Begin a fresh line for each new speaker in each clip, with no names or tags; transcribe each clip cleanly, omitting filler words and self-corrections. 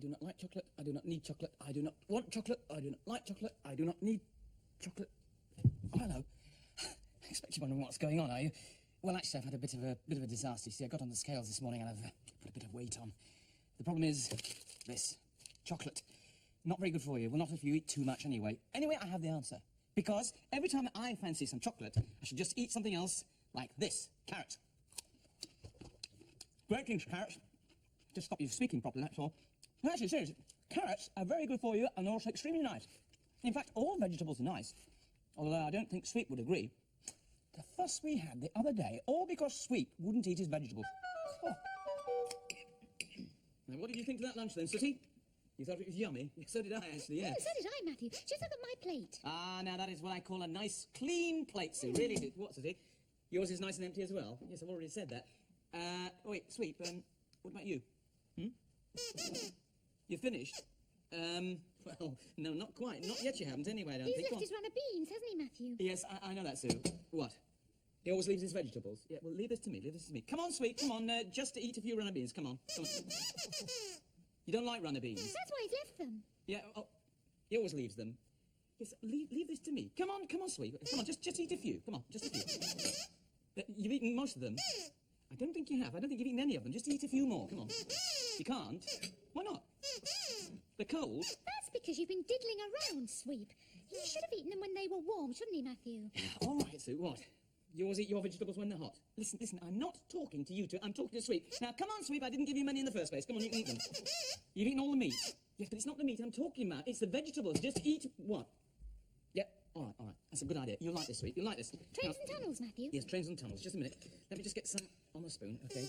do not like chocolate. I do not need chocolate. I do not want chocolate. I do not like chocolate. I do not need chocolate. Oh, hello. I expect you're wondering what's going on, are you? Well, actually, I've had a bit of a disaster. You see, I got on the scales this morning and I've put a bit of weight on. The problem is this. Chocolate. Not very good for you. Well, not if you eat too much anyway. Anyway, I have the answer. Because every time I fancy some chocolate, I should just eat something else like this. Carrot. Great things, carrots. Just stop you speaking properly, that's all. No, actually, seriously, carrots are very good for you and also extremely nice. In fact, all vegetables are nice. Although I don't think Sweep would agree. The fuss we had the other day, all because Sweep wouldn't eat his vegetables. Oh. Now, what did you think of that lunch then, Sooty? You thought it was yummy? So did I, actually, yeah.
Oh, so did I, Matthew. Just look at my plate.
Ah, now that is what I call a nice, clean plate, Sue. Really is. What, Sooty? Yours is nice and empty as well? Yes, I've already said that. Wait, Sweep, what about you? You're finished? Well, no, not quite. Not yet you haven't, anyway, I don't think.
He's left his run of beans, hasn't he, Matthew?
Yes, I know that, Sue. What? He always leaves his vegetables. Yeah, well, leave this to me, leave this to me. Come on, Sweet, come on, just to eat a few runner beans, come on. Come on. You don't like runner beans?
That's why he's left them.
Yeah, oh, he always leaves them. Yes, leave this to me. Come on, Sweet. Come on, just eat a few. Come on, just a few. You've eaten most of them. I don't think you have. I don't think you've eaten any of them. Just eat a few more. Come on. You can't? Why not? They're cold.
That's because you've been diddling around, Sweep. He should have eaten them when they were warm, shouldn't he, Matthew?
All right, Sue, what? You always eat your vegetables when they're hot. Listen, I'm not talking to you two. I'm talking to Sweep. Now, come on, Sweep, I didn't give you money in the first place. Come on, you can eat them. You've eaten all the meat. Yes, but it's not the meat I'm talking about. It's the vegetables. Just eat what? Yep. All right. That's a good idea. You'll like this, Sweep. You'll like this.
Trains and tunnels, Matthew.
Yes, trains and tunnels. Just a minute. Let me just get some on the spoon. Okay.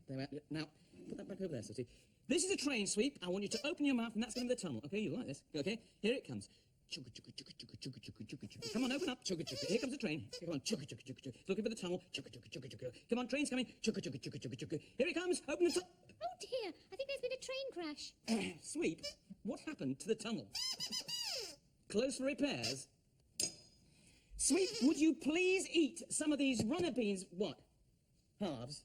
There we are. Now, put that back over there, Sooty. This is a train, Sweep. I want you to open your mouth, and that's going to be the tunnel. Okay, you like this? Okay, here it comes. Chugga, chugga, chugga, chugga, chugga, chugga, chugga, chugga. Come on, open up. Chugga, chugga. Here comes the train. Come on, chugga, chugga, chugga, chugga. Looking for the tunnel. Chugga, chugga, chugga, chugga. Come on, train's coming. Chugga, chugga, chugga, chugga, chugga. Here it comes. Open the tunnel.
Oh, dear. I think there's been a train crash.
Sweep, what happened to the tunnel? Closed for repairs? Sweep, would you please eat some of these runner beans? What? Halves?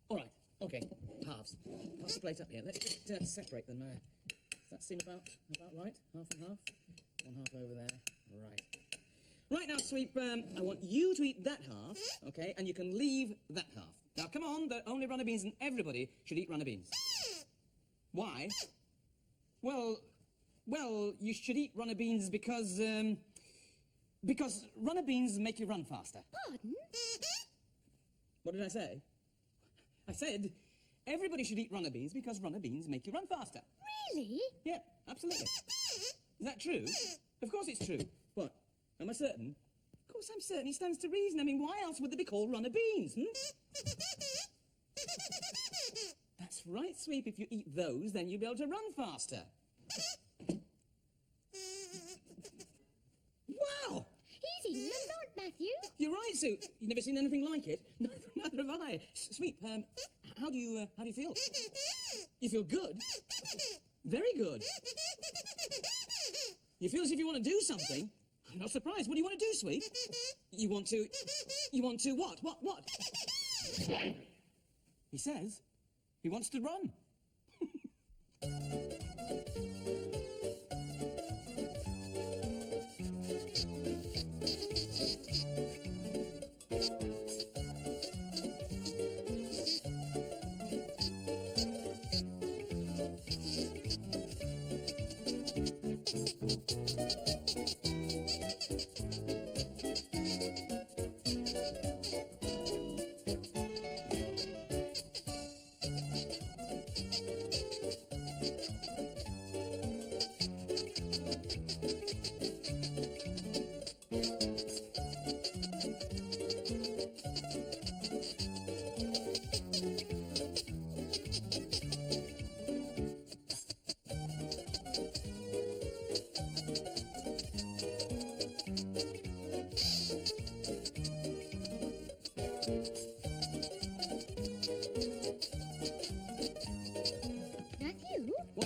All right. Okay, halves. Pass the plate up here. Let's just separate them. Does that seem about right? Half and half? One half over there. Right. Right now, Sweep, I want you to eat that half, okay, and you can leave that half. Now, come on, they're only runner beans and everybody should eat runner beans. Why? Well, you should eat runner beans because runner beans make you run faster.
Pardon?
What did I say? I said everybody should eat runner beans because runner beans make you run faster.
Really?
Yeah, absolutely. Is that true? Of course it's true. What? Am I certain? Of course I'm certain. It stands to reason. I mean, why else would they be called runner beans, That's right, Sweep. If you eat those, then you'll be able to run faster. Wow!
He's eaten them, not Matthew.
You're right, Sue. You've never seen anything like it. Neither have I. Sweep, how do you feel? You feel good? Very good. You feel as if you want to do something? I'm not surprised. What do you want to do, Sweep? You want to what? What? He says he wants to run.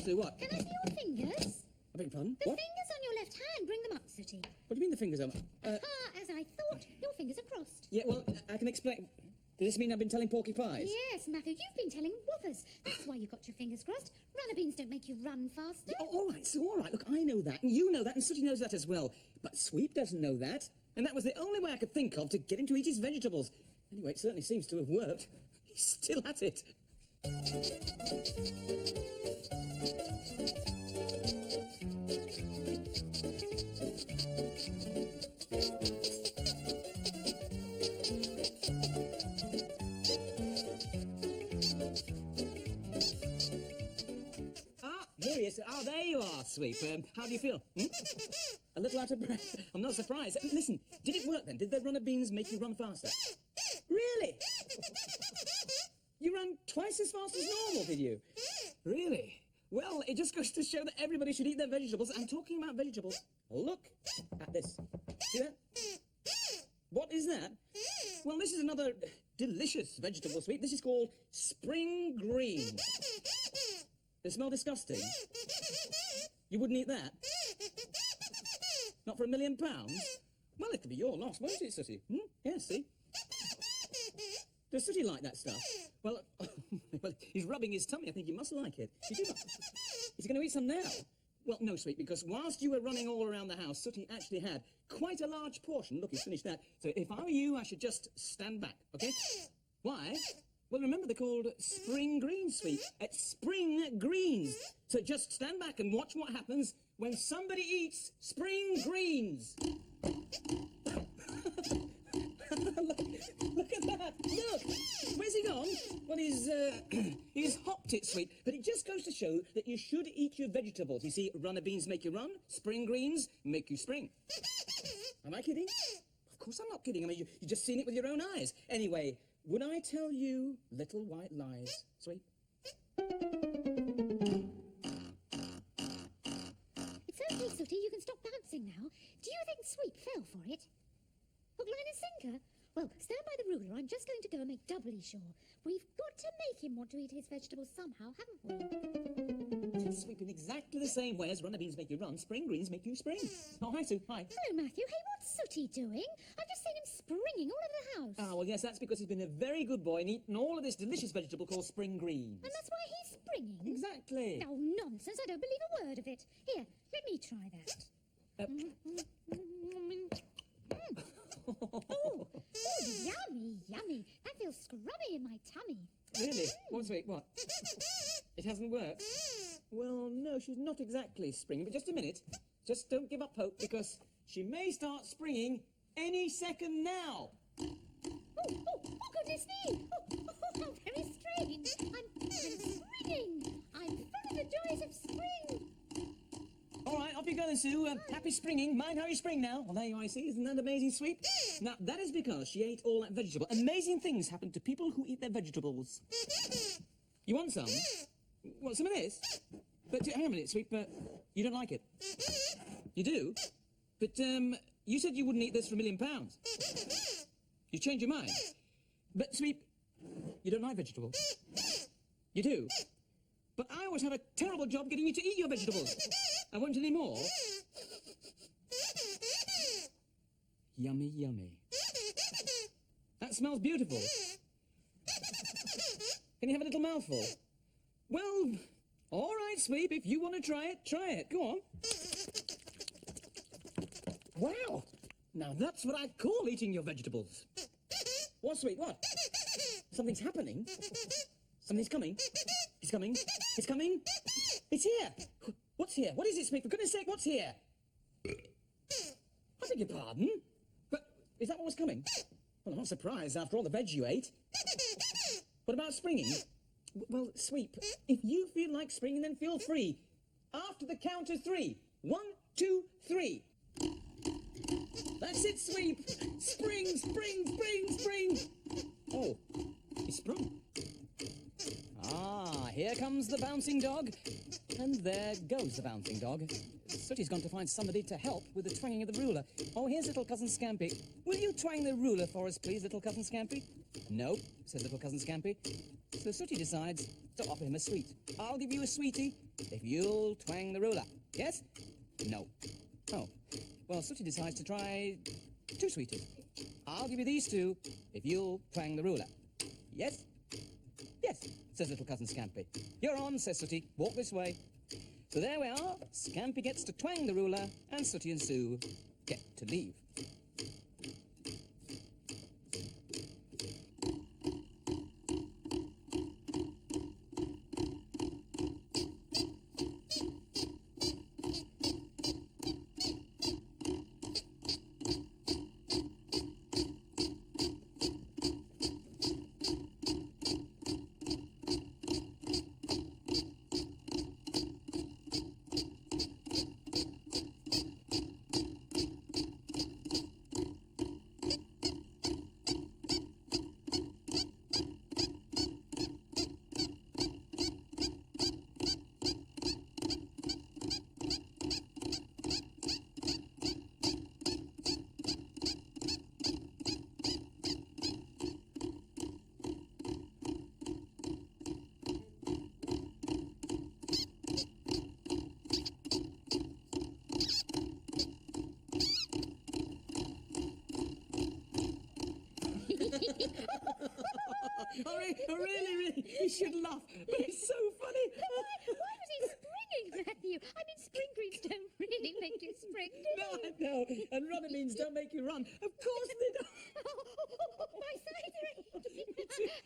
What?
Can I see your fingers?
I beg your pardon?
The
What?
fingers on your left hand. Bring them up, Sooty.
What do you mean the fingers are...
As I thought. Your fingers are crossed.
Yeah, well, I can explain... Does this mean I've been telling porky pies?
Yes, Matthew, you've been telling whoppers. That's why you got your fingers crossed. Runner beans don't make you run faster.
Oh, all right, so all right. Look, I know that, and you know that, and Sooty knows that as well. But Sweep doesn't know that, and that was the only way I could think of to get him to eat his vegetables. Anyway, it certainly seems to have worked. He's still at it. Here he is. Oh, there you are, Sweep. How do you feel? A little out of breath. I'm not surprised. Listen, did it work then? Did the runner beans make you run faster? Really? You ran twice as fast as normal, did you? Really? Well, it just goes to show that everybody should eat their vegetables. I'm talking about vegetables. Look at this. See that? What is that? Well, this is another delicious vegetable, Sweep. This is called spring green. They smell disgusting. You wouldn't eat that? Not for £1 million? Well, it could be your loss, won't it, Sooty? Yes, see? Does Sooty like that stuff? Well, well, he's rubbing his tummy. I think he must like it. Is he going to eat some now? Well, no, Sweet, because whilst you were running all around the house, Sooty actually had quite a large portion. Look, he's finished that. So if I were you, I should just stand back, okay? Why? Well, remember, they're called spring greens, Sweet. It's spring greens. So just stand back and watch what happens when somebody eats spring greens. Look at that. Look. Where's he gone? Well, he's hopped it, Sweet. But it just goes to show that you should eat your vegetables. You see, runner beans make you run. Spring greens make you spring. Am I kidding? Of course I'm not kidding. I mean, you've just seen it with your own eyes. Anyway, would I tell you little white lies, Sweet?
It's okay, Sooty. You can stop bouncing now. Do you think Sweep fell for it? Hook, line and sinker? Well, stand by the ruler. I'm just going to go and make doubly sure. We've got to make him want to eat his vegetables somehow, haven't we?
Sweep in exactly the same way as runner beans make you run, spring greens make you spring. Oh, hi, Sue. Hi.
Hello, Matthew. Hey, what's Sooty doing? I've just seen him springing all over the house.
Ah, well, yes, that's because he's been a very good boy and eaten all of this delicious vegetable called spring greens.
And that's why he's springing?
Exactly.
Oh, nonsense. I don't believe a word of it. Here, let me try that. Oh, yummy, yummy. That feels scrubby in my tummy.
Really? Wait, what? It hasn't worked? Well, no, she's not exactly springing, but just a minute. Just don't give up hope, because she may start springing any second now.
Oh, goodness me. Oh, very strange. I'm springing. I'm full of the joys of spring.
All right, off you go then, Sue. Happy springing. Mind how you spring now. Well, there you are, see. Isn't that amazing, Sweep? Now, that is because she ate all that vegetable. Amazing things happen to people who eat their vegetables. You want some? What, some of this? But hang on a minute, Sweep. You don't like it? You do? But, you said you wouldn't eat this for £1 million. You changed your mind. But, Sweep, you don't like vegetables. You do? But I always have a terrible job getting you to eat your vegetables. I won't any more. Yummy, yummy. That smells beautiful. Can you have a little mouthful? Well, all right, Sweep, if you want to try it, try it. Go on. Wow! Now that's what I call eating your vegetables. What, Sweep, what? Something's happening. Something's coming. It's coming. It's coming. It's here. What's here? What is it, Sweep? For goodness sake, what's here? I beg your pardon? But is that what was coming? Well, I'm not surprised after all the veg you ate. What about springing? Well, Sweep, if you feel like springing, then feel free. After the count of 3. 1, 2, 3. That's it, Sweep. Spring, spring, spring, spring. Oh, he sprung. Ah, here comes the bouncing dog. And there goes the bouncing dog. Sooty's gone to find somebody to help with the twanging of the ruler. Oh, here's little Cousin Scampy. Will you twang the ruler for us, please, little Cousin Scampy? No, says little Cousin Scampy. So Sooty decides to offer him a sweet. I'll give you a sweetie if you'll twang the ruler. Yes? No. Oh. Well, Sooty decides to try 2 sweeties. I'll give you these 2 if you'll twang the ruler. yes? Yes, says little cousin Scampy. You're on, says Sooty. Walk this way. So there we are. Scampy gets to twang the ruler, and Sooty and Sue get to leave. Really, you should laugh, but it's so funny.
Why was he springing, Matthew? I mean, spring greens don't really make you spring, do
No,
they?
I know, and runner beans don't make you run. Of course they don't.
My sides are aching.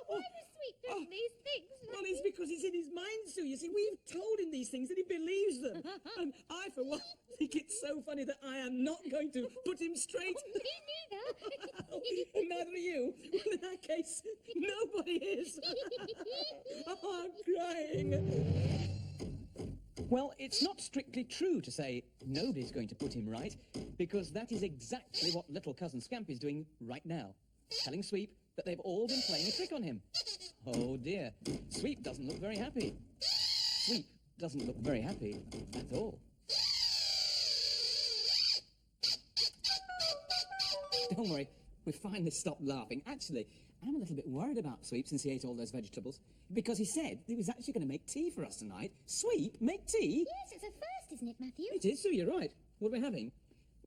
Why was Sweet doing these things,
Well,
Matthew?
it's because it's in his mind, Sue. You see, we've told him these things and he believes them. And I, for one, think it's so funny that I am not going to put him straight.
Me neither.
And neither are you. Well, in that case, nobody is. Oh, I'm crying. Well, it's not strictly true to say nobody's going to put him right, because that is exactly what little cousin Scampy's doing right now, telling Sweep that they've all been playing a trick on him. Oh dear, Sweep doesn't look very happy. Sweep doesn't look very happy at all. Don't worry, we finally stopped laughing. Actually, I'm a little bit worried about Sweep since he ate all those vegetables, because he said he was actually going to make tea for us tonight. Sweep, make tea?
Yes, it's a first, isn't it, Matthew?
It is, Sue, you're right. What are we having?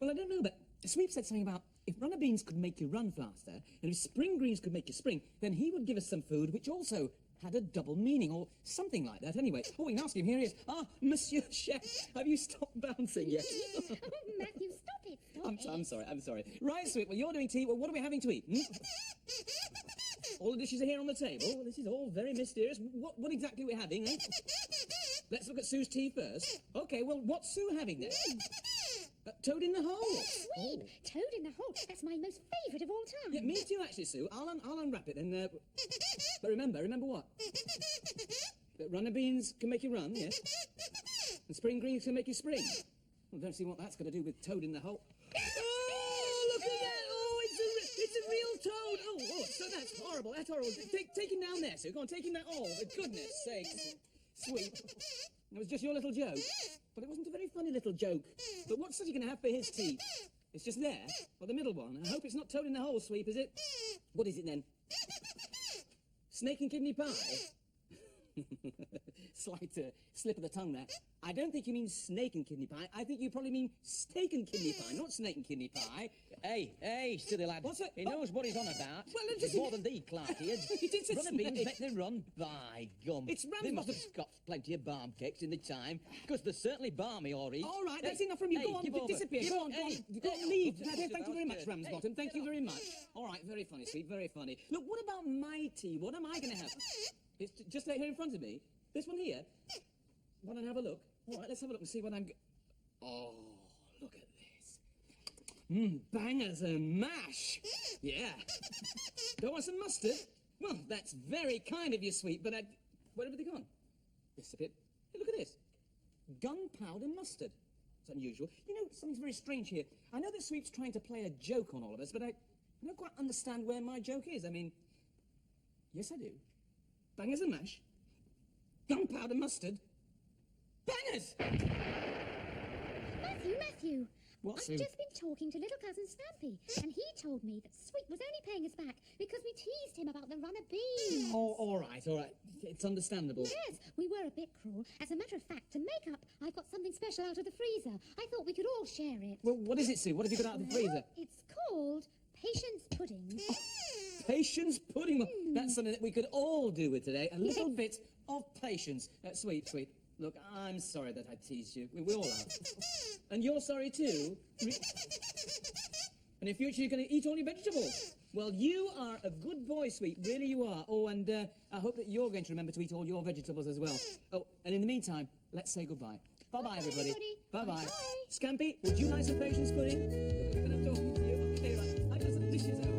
Well, I don't know, but Sweep said something about if runner beans could make you run faster, and if spring greens could make you spring, then he would give us some food which also had a double meaning, or something like that. Anyway, oh, we can ask him. Here he is. Ah, Monsieur Chef, have you stopped bouncing yet?
Oh, Matthew, stop it.
I'm sorry. Right, Sweep, well, you're doing tea. Well, what are we having to eat? All the dishes are here on the table. Well, this is all very mysterious. What exactly are we having, eh? Let's look at Sue's tea first. OK, well, what's Sue having then? Toad in the hole.
Sweep, Toad in the hole. That's my most favourite of all time.
Yeah, me too, actually, Sue. I'll unwrap it and... But remember what? That runner beans can make you run, yes? And spring greens can make you spring. Well, don't see what that's going to do with Toad in the hole. Oh, look at that! Oh, it's a real toad! Oh, so that's horrible. That's horrible. Take him down there, Sue. Go on, take him down. Oh, for goodness sakes. Sweet. It was just your little joke. But it wasn't a very funny little joke. But what's he going to have for his tea? It's just there. Well, the middle one. I hope it's not Toad in the hole, Sweep, is it? What is it then? Snake and kidney pie? Slight slip of the tongue there. I don't think you mean snake and kidney pie. I think you probably mean steak and kidney pie, not snake and kidney pie.
Hey, silly lad.
What's it?
He knows what he's on about.
Well,
It's more than thee, Clarky.
It's a
Runner beans
snake.
make them run by gum.
It's
They
Ramsbottom.
must have scoffed plenty of barm cakes in the time, because they're certainly balmy or eat.
All right, that's enough from you. Go on,
give over.
disappear.
Give
Go
over.
on,
Hey,
go on,
hey,
leave.
oh,
Thank you very much,
good.
Ramsbottom. Thank you very much. All right, very funny, Sweep, very funny. Look, what about my tea? What am I going to have? It's just right here in front of me. This one here. Want to have a look? All right, let's have a look and see what I'm... Oh, look at this. Bangers and mash. Yeah. Don't want some mustard? Well, that's very kind of you, Sweet, but where have they gone? Disappeared. Hey, look at this. Gunpowder mustard. It's unusual. You know, something's very strange here. I know that Sweep's trying to play a joke on all of us, but I don't quite understand where my joke is. I mean, yes, I do. Bangers and mash. Gunpowder mustard. Bangers!
Matthew.
What, Sue?
I've just been talking to little cousin Scampy, and he told me that Sweet was only paying us back because we teased him about the runner beans.
Oh, all right. It's understandable.
Yes, we were a bit cruel. As a matter of fact, to make up, I've got something special out of the freezer. I thought we could all share it.
Well, what is it, Sue? What have you got out of the freezer?
It's called Patience Pudding.
patience pudding. Well, that's something that we could all do with today. A little bit of patience. Sweet. Look, I'm sorry that I teased you. We all are. And you're sorry too. And in future you're going to eat all your vegetables. Well, you are a good boy, Sweet. Really you are. Oh, and I hope that you're going to remember to eat all your vegetables as well. Oh, and in the meantime, let's say goodbye. Bye-bye, everybody. Bye-bye.
Bye.
Scampy, would you like some patience pudding? Look, I'm talking to you. Okay, right. I've got some dishes over.